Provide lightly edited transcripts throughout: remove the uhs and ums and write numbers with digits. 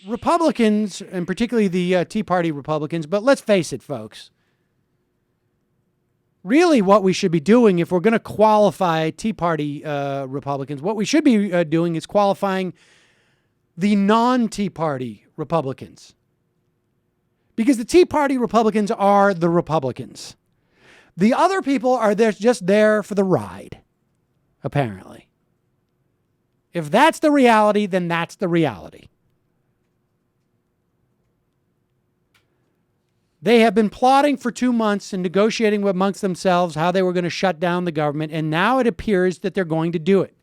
Republicans, and particularly the Tea Party Republicans, but let's face it, folks. Really what we should be doing if we're going to qualify Tea Party Republicans, what we should be doing is qualifying the non-Tea Party Republicans. Because the Tea Party Republicans are the Republicans. The other people are there, just there for the ride, apparently. If that's the reality, then that's the reality. They have been plotting for 2 months and negotiating amongst themselves how they were going to shut down the government, and now it appears that they're going to do it.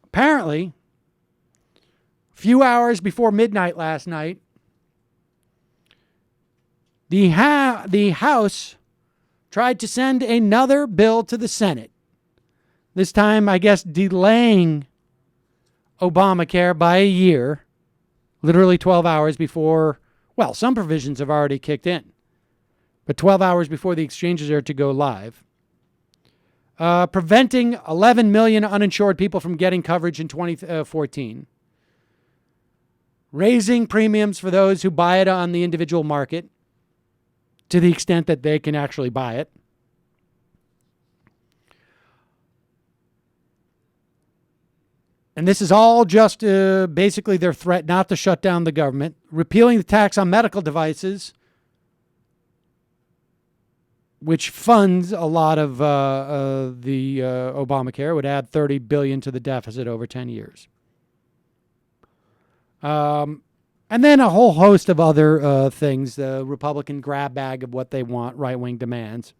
Apparently, a few hours before midnight last night, the House tried to send another bill to the Senate. This time, I guess, delaying Obamacare by a year, literally 12 hours before. Well, some provisions have already kicked in, but 12 hours before the exchanges are to go live. Preventing 11 million uninsured people from getting coverage in 2014. Raising premiums for those who buy it on the individual market to the extent that they can actually buy it. And this is all just basically their threat not to shut down the government. Repealing the tax on medical devices, which funds a lot of the Obamacare, would add $30 billion to the deficit over 10 years. And then a whole host of other things, the Republican grab bag of what they want, right-wing demands.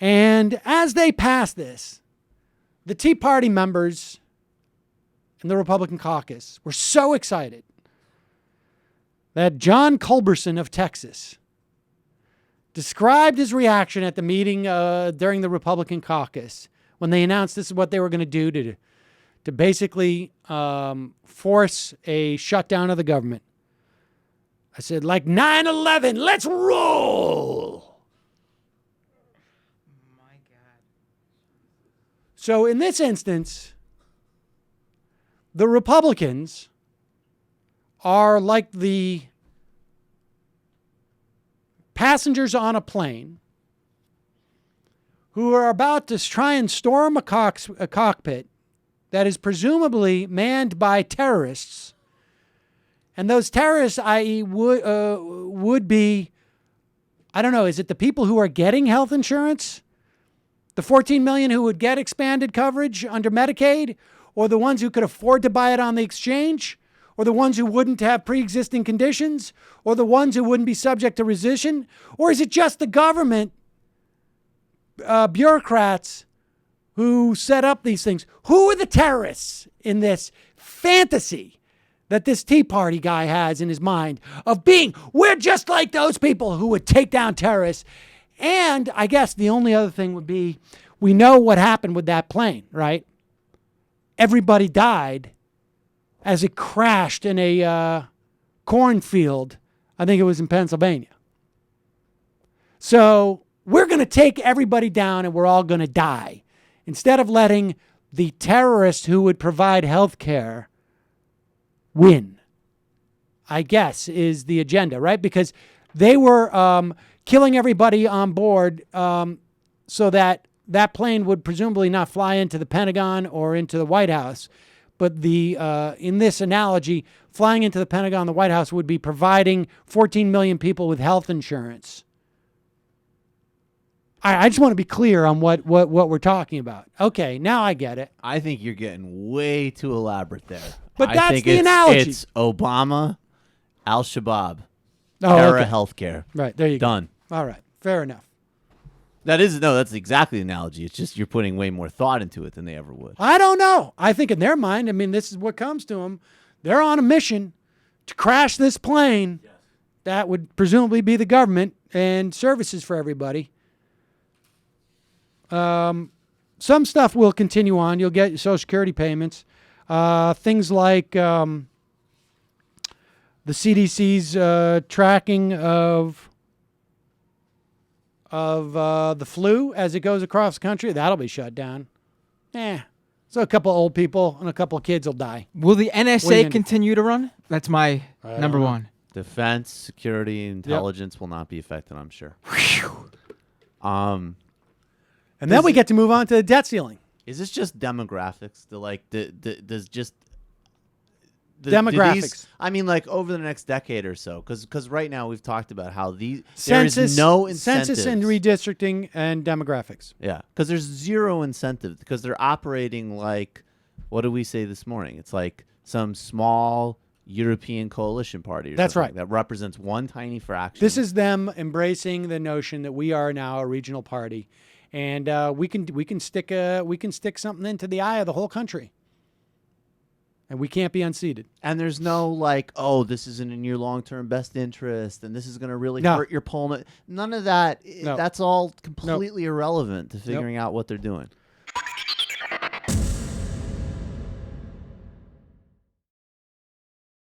And as they pass this, the Tea Party members in the Republican caucus were so excited that John Culberson of Texas described his reaction at the meeting during the Republican caucus when they announced this is what they were going to do to basically force a shutdown of the government. I said, like 9/11, let's roll. My God. So in this instance, the Republicans are like the passengers on a plane who are about to try and storm a cockpit that is presumably manned by terrorists. And those terrorists, i.e., would be, I don't know, is it the people who are getting health insurance? The 14 million who would get expanded coverage under Medicaid? Or the ones who could afford to buy it on the exchange? Or the ones who wouldn't have pre-existing conditions? Or the ones who wouldn't be subject to rescission? Or is it just the government bureaucrats who set up these things? Who are the terrorists in this fantasy that this Tea Party guy has in his mind of being, we're just like those people who would take down terrorists? And I guess the only other thing would be, we know what happened with that plane, right? Everybody died as it crashed in a cornfield. I think it was in Pennsylvania. So we're going to take everybody down and we're all going to die. Instead of letting the terrorists who would provide health care win, I guess, is the agenda, right? Because they were killing everybody on board so that plane would presumably not fly into the Pentagon or into the White House. But in this analogy, flying into the Pentagon and the White House would be providing 14 million people with health insurance. I just want to be clear on what we're talking about. Okay, now I get it. I think you're getting way too elaborate there. But that's the analogy. It's Obama, Al-Shabaab, Oh, terror okay. healthcare. Right, there you go. Done. All right, fair enough. That's exactly the analogy. It's just you're putting way more thought into it than they ever would. I don't know. I think in their mind, I mean, this is what comes to them. They're on a mission to crash this plane. Yes. That would presumably be the government and services for everybody. Some stuff will continue on. You'll get Social Security payments. Things like the CDC's tracking of the flu as it goes across the country, that'll be shut down. So a couple old people and a couple kids will die. Will the What are you NSA gonna do? continue to run? That's my I number don't know. one. Defense, security, intelligence will not be affected, I'm sure. And then we get to move on to the debt ceiling. Is this just demographics? Does just do Demographics. these, I mean, like over the next decade or so, because right now we've talked about how there Census, is no incentive. census and redistricting and demographics. Yeah, because there's zero incentive because they're operating like, what did we say this morning? It's like some small European coalition party. Or That's something right. That represents one tiny fraction. This is them embracing the notion that we are now a regional party, and we can stick something into the eye of the whole country, and we can't be unseated. And there's no like, oh, this isn't in your long-term best interest, and this is going to really hurt your poll. None of that. No. That's all completely irrelevant to figuring out what they're doing.